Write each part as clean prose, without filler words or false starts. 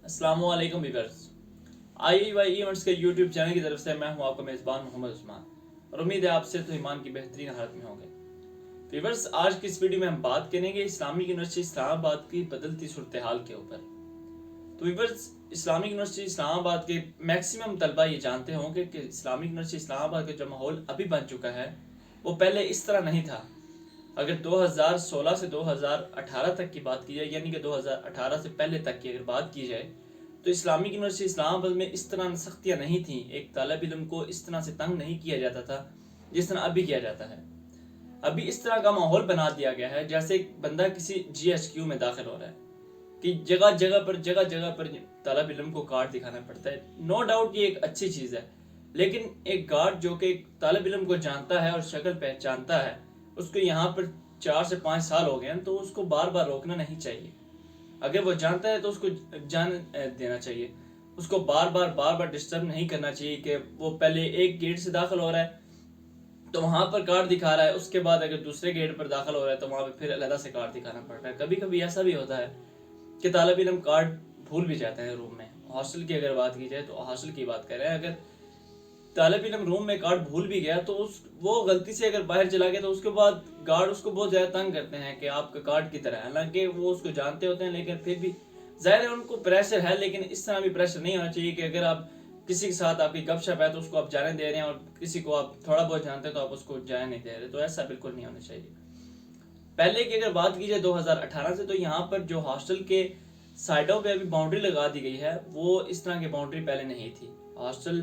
अस्सलामुअलैकुम viewers, IEY events के YouTube channel की तरफ से मैं हूं आपका मेज़बान मोहम्मद उस्मान और उम्मीद है आपसे तो ईमान की बेहतरीन हालत में होंगे। व्यूअर्स, आज की इस वीडियो में हम बात करेंगे इस्लामिक यूनिवर्सिटी इस्लामाबाद की बदलती सूरत हाल के ऊपर। तो व्यूअर्स, इस्लामिक यूनिवर्सिटी इस्लामाबाद के मैक्सिमम तलबा ये जानते होंगे कि इस्लामिक यूनिवर्सिटी इस्लामाबाद का जो माहौल अभी बन चुका है वो पहले इस तरह नहीं था। अगर 2016 से 2018 तक की बात की जाए, यानी कि 2018 से पहले तक की अगर बात की जाए, तो इस्लामिक यूनिवर्सिटी इस्लामाबाद में इस तरह सख्तियाँ नहीं थी, एक तालिब इल्म को इस तरह से तंग नहीं किया जाता था जिस तरह अभी किया जाता है। अभी इस तरह का माहौल बना दिया गया है जैसे एक बंदा किसी GHQ में दाखिल हो रहा है कि जगह जगह पर तालिब इल्म को कार्ड दिखाना पड़ता है। नो डाउट ये एक अच्छी चीज़ है, लेकिन एक गार्ड जो कि एक तालिब इल्म को जानता है और शक्ल पहचानता है, उसको यहाँ पर 4 से 5 साल हो गए हैं, तो उसको बार बार रोकना नहीं चाहिए। अगर वो जानता है तो उसको जान देना चाहिए, उसको बार बार डिस्टर्ब नहीं करना चाहिए कि वो पहले एक गेट से दाखिल हो रहा है तो वहाँ पर कार्ड दिखा रहा है, उसके बाद अगर दूसरे गेट पर दाखिल हो रहा है तो वहाँ पर फिर अलग से कार्ड दिखाना पड़ रहा है। कभी कभी ऐसा भी होता है कि तालिब इल्म कार्ड भूल भी जाते हैं रूम में। हॉस्टल की अगर बात की जाए तो हॉस्टल की बात करें, अगर तालिब इल्म रूम में कार्ड भूल भी गया तो वो गलती से अगर बाहर चला गया तो उसके बाद गार्ड उसको बहुत ज़्यादा तंग करते हैं कि आपका कार्ड की तरह है। हालांकि वो उसको जानते होते हैं, लेकिन फिर भी ज़ाहिर है उनको प्रेशर है, लेकिन इस तरह भी प्रेशर नहीं होना चाहिए कि अगर आप किसी के साथ आपकी गपशप है तो उसको आप जाने दे रहे हैं और किसी को आप थोड़ा बहुत जानते हैं तो आप उसको जाने नहीं दे रहे, तो ऐसा बिल्कुल नहीं होना चाहिए। पहले की अगर बात की जाए 2018 से, तो यहाँ पर जो हॉस्टल के साइडों पे अभी बाउंड्री लगा दी गई है, वो इस तरह की बाउंड्री पहले नहीं थी। हॉस्टल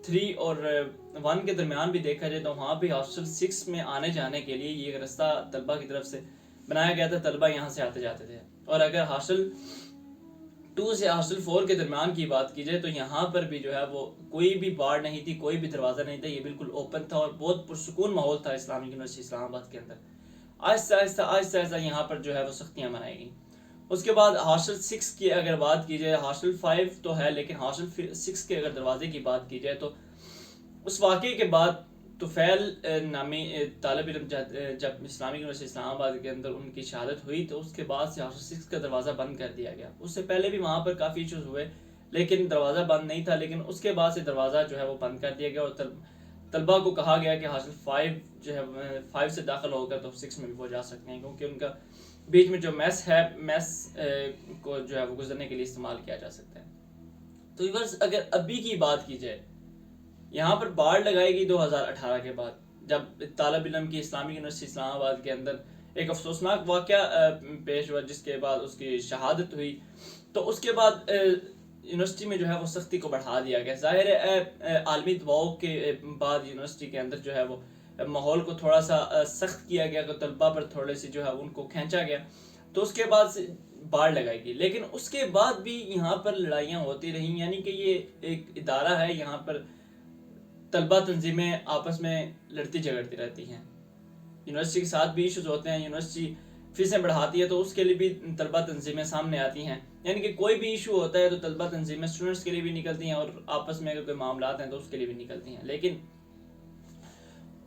3 और 1 के दरमियान भी देखा जाए तो वहाँ भी हॉस्टल 6 में आने जाने के लिए ये रास्ता तलबा की तरफ से बनाया गया था, तलबा यहाँ से आते जाते थे। और अगर हॉस्टल 2 से हॉस्टल 4 के दरमियान की बात की जाए तो यहाँ पर भी जो है वो कोई भी बाड़ नहीं थी, कोई भी दरवाज़ा नहीं था, ये बिल्कुल ओपन था और बहुत पुरसुकून माहौल था इस्लामिक यूनिवर्सिटी इस्लामाबाद के अंदर। आहिस्ता आहिस्ता यहाँ पर जो है वो सख्तियाँ बनाई गई। उसके बाद हॉस्टल 6 की अगर बात की जाए, हॉस्टल 5 तो है लेकिन हॉस्टल 6 के अगर दरवाजे की बात की जाए तो उस वाक़े के बाद तुफैल नामी तालिब इल्म जब इस्लामिक यूनिवर्सिटी इस्लामाबाद के अंदर उनकी शहादत हुई तो उसके बाद से हॉस्टल 6 का दरवाज़ा बंद कर दिया गया। उससे पहले भी वहाँ पर काफ़ी इशूज़ हुए लेकिन दरवाज़ा बंद नहीं था, लेकिन उसके बाद से दरवाज़ा जो है वो बंद कर दिया गया और तलबा को कहा गया कि हॉस्टल 5 जो है 5 से दाखिल होकर तो 6 में भी वो जा सकते हैं, क्योंकि उनका बीच में जो मैस है, मैस को जो है वो गुजरने के लिए इस्तेमाल किया जा सकता है। तो व्यूअर्स, अगर अभी की बात की जाए, यहाँ पर बाड़ लगाई गई 2018 के बाद, जब तालिब इल्म की इस्लामिक यूनिवर्सिटी इस्लामाबाद के अंदर एक अफसोसनाक वाक़या पेश हुआ जिसके बाद उसकी शहादत हुई। तो उसके बाद यूनिवर्सिटी में जो है वो सख्ती को बढ़ा दिया गया। ज़ाहिर है आलमी दबाव के बाद यूनिवर्सिटी के अंदर जो है वो माहौल को थोड़ा सा सख्त किया गया, तो तलबा पर थोड़े से जो है उनको खींचा गया, तो उसके बाद से बाड़ लगाई गई। लेकिन उसके बाद भी यहाँ पर लड़ाइयाँ होती रहीं, यानी कि ये एक इदारा है, यहाँ पर तलबा तंजीमें आपस में लड़ती झगड़ती रहती हैं। यूनिवर्सिटी के साथ भी इश्यूज होते हैं, यूनिवर्सिटी फीसें बढ़ाती है तो उसके लिए भी तलबा तंजीमें सामने आती हैं। यानी कि कोई भी इशू होता है तो तलबा तंजीमें स्टूडेंट्स के लिए भी निकलती हैं और आपस में अगर कोई मामला हैं तो उसके लिए भी निकलती हैं। लेकिन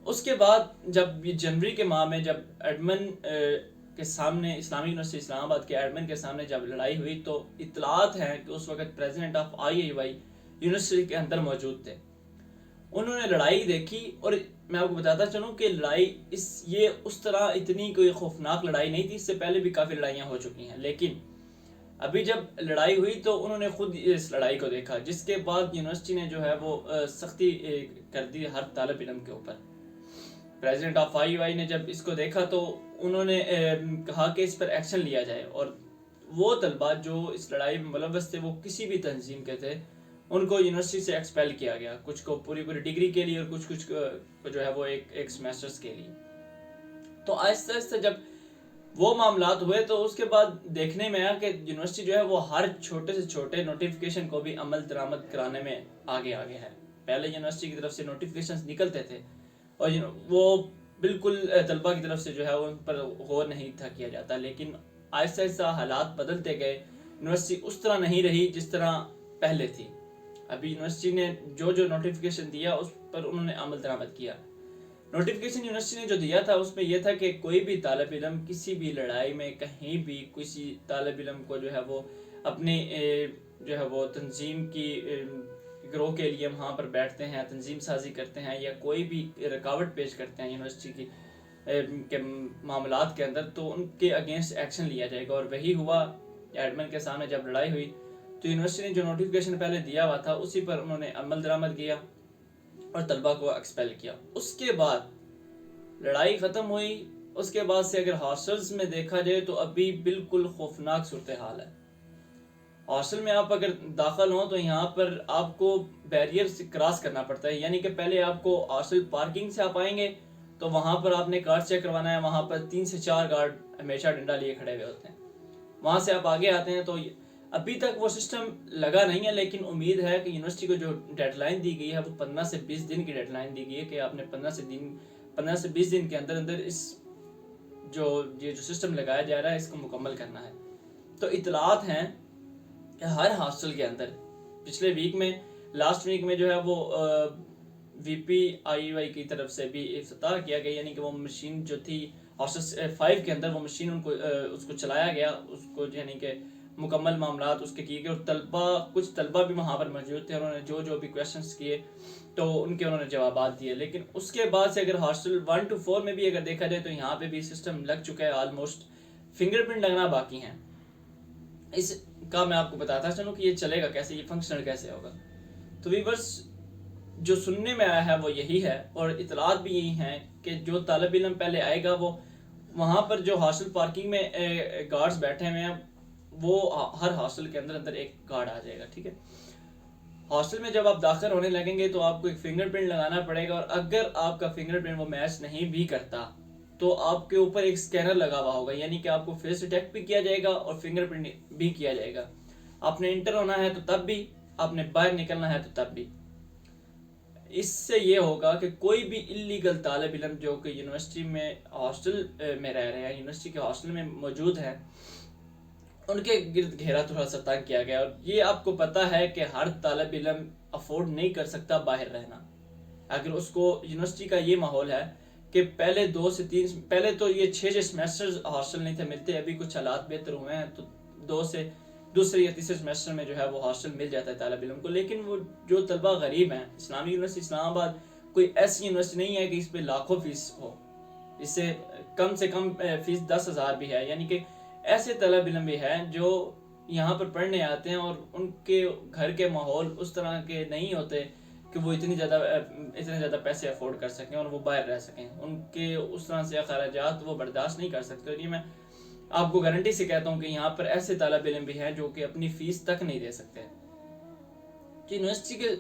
उसके बाद जब ये जनवरी के माह में जब एडमिन के सामने, इस्लामिक यूनिवर्सिटी इस्लामाबाद के एडमिन के सामने जब लड़ाई हुई, तो इतलात हैं कि उस वक्त प्रेसिडेंट ऑफ IIY यूनिवर्सिटी के अंदर मौजूद थे। उन्होंने लड़ाई देखी और मैं आपको बताता चलूँ कि लड़ाई ये उस तरह इतनी कोई खौफनाक लड़ाई नहीं थी, इससे पहले भी काफ़ी लड़ाइयाँ हो चुकी हैं। लेकिन अभी जब लड़ाई हुई तो उन्होंने खुद इस लड़ाई को देखा, जिसके बाद यूनिवर्सिटी ने जो है वो सख्ती कर दी हर तालिब इल्म के ऊपर। प्रेसिडेंट ऑफ IIY ने जब इसको देखा तो उन्होंने कहा कि इस पर एक्शन लिया जाए, और वो तलबा जो इस लड़ाई में मुलव्वस थे वो किसी भी तंजीम के थे, उनको यूनिवर्सिटी से एक्सपेल किया गया, कुछ को पूरी डिग्री के लिए और कुछ को जो है वो एक सेमेस्टर्स के लिए। तो आहिस्ता आहिस्ता जब वो मामलात हुए तो उसके बाद देखने में आया कि यूनिवर्सिटी जो है वो हर छोटे से छोटे नोटिफिकेशन को भी अमल दरामद कराने में आगे है। पहले यूनिवर्सिटी की तरफ से नोटिफिकेशंस निकलते थे और वो बिल्कुल तलबा की तरफ से जो है उन पर गौर नहीं था किया जाता, लेकिन आहिस्ता आहिस्ता हालात बदलते गए। यूनिवर्सिटी उस तरह नहीं रही जिस तरह पहले थी। अभी यूनिवर्सिटी ने जो नोटिफिकेशन दिया उस पर उन्होंने अमल दरामद किया। नोटिफिकेशन यूनिवर्सिटी ने जो दिया था उसमें यह था कि कोई भी तालिब इल्म किसी भी लड़ाई में कहीं भी किसी तालिब इल्म को जो है वो अपने जो है वो तंजीम की गिरोह के लिए वहाँ पर बैठते हैं, तंजीम साजी करते हैं या कोई भी रुकावट पेश करते हैं यूनिवर्सिटी की के मामलात के अंदर, तो उनके अगेंस्ट एक्शन लिया जाएगा। और वही हुआ, एडमिन के सामने जब लड़ाई हुई तो यूनिवर्सिटी ने जो नोटिफिकेशन पहले दिया हुआ था उसी पर उन्होंने अमल दरामद किया और तलबा को एक्सपेल किया। उसके बाद लड़ाई ख़त्म हुई। उसके बाद से अगर हॉस्टल्स में देखा जाए तो अभी बिल्कुल खौफनाक सूरत हाल है। हॉस्टल में आप अगर दाखिल हो तो यहाँ पर आपको बैरियर से क्रॉस करना पड़ता है, यानी कि पहले आपको हॉस्टल पार्किंग से आप आएंगे तो वहाँ पर आपने कार्ड चेक करवाना है। वहाँ पर 3 से 4 गार्ड हमेशा डंडा लिए खड़े हुए होते हैं। वहाँ से आप आगे आते हैं तो अभी तक वो सिस्टम लगा नहीं है, लेकिन उम्मीद है कि यूनिवर्सिटी को जो डेडलाइन दी गई है वो 15 से 20 दिन की डेडलाइन दी गई है कि आपने 15 से 20 दिन के अंदर अंदर इस ये जो सिस्टम लगाया जा रहा है इसको मुकम्मल करना है। तो इतलात हैं कि हर हॉस्टल के अंदर पिछले वीक में, लास्ट वीक में जो है वो VPIY की तरफ से भी इफ्तिताह किया गया, यानी कि वो मशीन जो थी हॉस्टल 5 के अंदर वो मशीन उनको उसको चलाया गया, उसको यानी कि मुकम्मल मामलात उसके किए गए। और कुछ तलबा भी वहाँ पर मौजूद थे, उन्होंने जो भी क्वेश्चंस किए तो उन्होंने जवाब दिए। लेकिन उसके बाद से अगर हॉस्टल 1 to 4 में भी अगर देखा जाए तो यहाँ पे भी सिस्टम लग चुका है, ऑलमोस्ट फिंगरप्रिंट लगना बाकी हैं। इसका मैं आपको बताता चलूँ कि ये चलेगा कैसे, ये फंक्शनल कैसे होगा। तो व्यूअर्स, जो सुनने में आया है वो यही है और इतलात भी यही हैं कि जो तालिब इल्म पहले आएगा वो वहाँ पर जो हॉस्टल पार्किंग में गार्ड्स बैठे हुए हैं वो हर हॉस्टल के अंदर अंदर एक गार्ड आ जाएगा, ठीक है। हॉस्टल में जब आप दाखिल होने लगेंगे तो आपको एक फिंगरप्रिंट लगाना पड़ेगा, और अगर आपका फिंगरप्रिंट वो मैच नहीं भी करता तो आपके ऊपर एक स्कैनर लगा हुआ होगा, यानी कि आपको फेस डिटेक्ट भी किया जाएगा और फिंगरप्रिंट भी किया जाएगा। आपने इंटर होना है तो तब भी, आपने बाहर निकलना है तो तब भी। इससे ये होगा कि कोई भी इलीगल तालिब इल्म जो कि यूनिवर्सिटी में हॉस्टल में रह रहे हैं, यूनिवर्सिटी के हॉस्टल में मौजूद हैं, उनके गिर्द घेरा थोड़ा सा तंग किया गया। और ये आपको पता है कि हर तालिब इल्म अफोर्ड नहीं कर सकता बाहर रहना। अगर उसको यूनिवर्सिटी का ये माहौल है कि पहले 2 से 3, पहले तो ये 6 सेमेस्टर्स हॉस्टल नहीं थे मिलते, अभी कुछ हालात बेहतर हुए हैं तो 2 से दूसरे या तीसरे सेमेस्टर में जो है वो हॉस्टल मिल जाता है तालिब इल्म को। लेकिन वो जो तलबा गरीब हैं, इस्लामी यूनिवर्सिटी इस्लामाबाद कोई ऐसी यूनिवर्सिटी नहीं है कि इस पर लाखों फीस हो, इससे कम से कम फीस 10,000 भी है। यानी कि ऐसे तालिब इल्म भी हैं जो यहाँ पर पढ़ने आते हैं और उनके घर के माहौल उस तरह के नहीं होते कि वो इतने ज़्यादा पैसे अफोर्ड कर सकें और वो बाहर रह सकें। उनके उस तरह से अखराजात वो बर्दाश्त नहीं कर सकते। और ये मैं आपको गारंटी से कहता हूँ कि यहाँ पर ऐसे तालिब इल्म भी हैं जो कि अपनी फीस तक नहीं दे सकते। तो यूनिवर्सिटी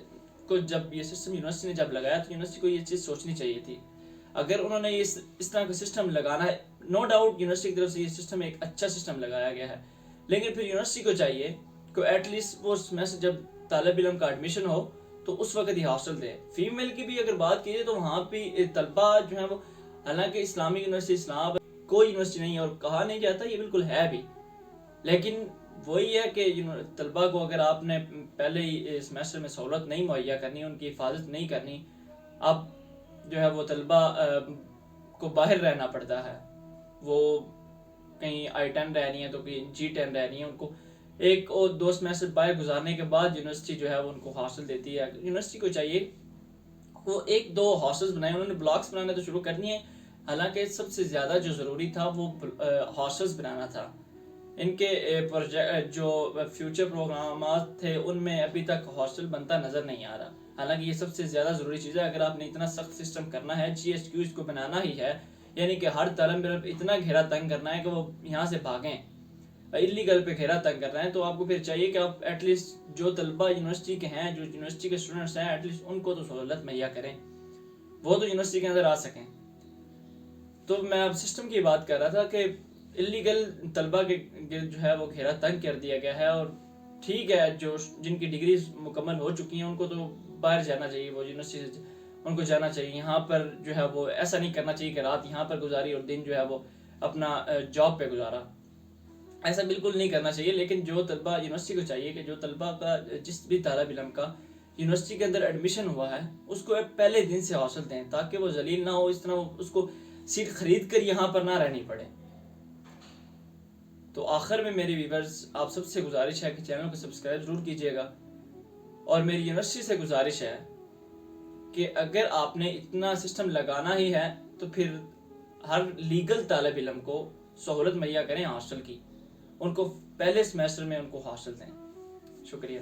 को जब ये सिस्टम यूनिवर्सिटी ने जब लगाया तो यूनिवर्सिटी को ये चीज़ सोचनी चाहिए थी। अगर उन्होंने इस तरह का सिस्टम लगाना है, नो डाउट यूनिवर्सिटी की तरफ से ये सिस्टम एक अच्छा सिस्टम लगाया गया है, लेकिन फिर यूनिवर्सिटी को चाहिए कि एटलीस्ट वो सेमेस्टर जब तालिब इल्म का एडमिशन हो तो उस वक्त ही हॉस्टल दे। फीमेल की भी अगर बात कीजिए तो वहाँ पे तलबा जो है वो, हालांकि इस्लामी यूनिवर्सिटी इस्लामाबाद कोई यूनिवर्सिटी नहीं है और कहा नहीं जाता ये बिल्कुल है भी, लेकिन वही है कि तलबा को अगर आपने पहले ही सेमेस्टर में सहूलत नहीं मुहैया करनी, उनकी हिफाजत नहीं करनी, आप जो है वो तलबा को बाहर रहना पड़ता है। वो कहीं I10 रह रही है तो कहीं G10 रह रही है, उनको 1 और 2 सेमेस्टर बाहर गुजारने के बाद यूनिवर्सिटी जो है वो उनको हॉस्टल देती है। यूनिवर्सिटी को चाहिए वो 1-2 हॉस्टल्स बनाए, उन्होंने ब्लॉक्स बनाने तो शुरू करनी है। हालांकि सबसे ज़्यादा जो ज़रूरी था वो हॉस्टल्स बनाना था। इनके प्रोजेक्ट जो फ्यूचर प्रोग्राम थे उनमें अभी तक हॉस्टल बनता नज़र नहीं आ रहा। हालांकि ये सबसे ज़्यादा ज़रूरी चीज़ है। अगर आपने इतना सख्त सिस्टम करना है, GHQs को बनाना ही है, यानी कि हर तालिब इल्म इतना घेरा तंग करना है कि वो यहाँ से भागें, इलीगल पे घेरा तंग करना है, तो आपको फिर चाहिए कि आप एटलीस्ट जो तलबा यूनिवर्सिटी के हैं, जो यूनिवर्सिटी के स्टूडेंट्स हैं, एटलीस्ट उनको तो सहूलत मुहैया करें, वो तो यूनिवर्सिटी के अंदर आ सकें। तो मैं अब सिस्टम की बात कर रहा था कि इलीगल तलबा के जो है वो घेरा तंग कर दिया गया है। और ठीक है, जो जिनकी डिग्री मुकम्मल हो चुकी हैं उनको तो बाहर जाना चाहिए, वो यूनिवर्सिटी उनको जाना चाहिए। यहाँ पर जो है वो ऐसा नहीं करना चाहिए कि रात यहाँ पर गुजारी और दिन जो है वो अपना जॉब पे गुजारा, ऐसा बिल्कुल नहीं करना चाहिए। लेकिन जो तलबा यूनिवर्सिटी को चाहिए कि जो तलबा का जिस भी तालिब इल्म का یونیورسٹی کے اندر ایڈمیشن ہوا ہے اس کو پہلے دن سے حاصل دیں تاکہ وہ ذلیل نہ ہو، اس طرح اس کو سیٹ خرید کر یہاں پر نہ رہنی پڑے۔ تو آخر میں میرے ویورز آپ سب سے گزارش ہے کہ چینل کو سبسکرائب ضرور کیجیے گا، اور میری یونیورسٹی سے گزارش ہے کہ اگر آپ نے اتنا سسٹم لگانا ہی ہے تو پھر ہر لیگل طالب علم کو سہولت مہیا کریں ہاسٹل کی، ان کو پہلے سیمیسٹر میں ان کو ہاسٹل دیں۔ شکریہ۔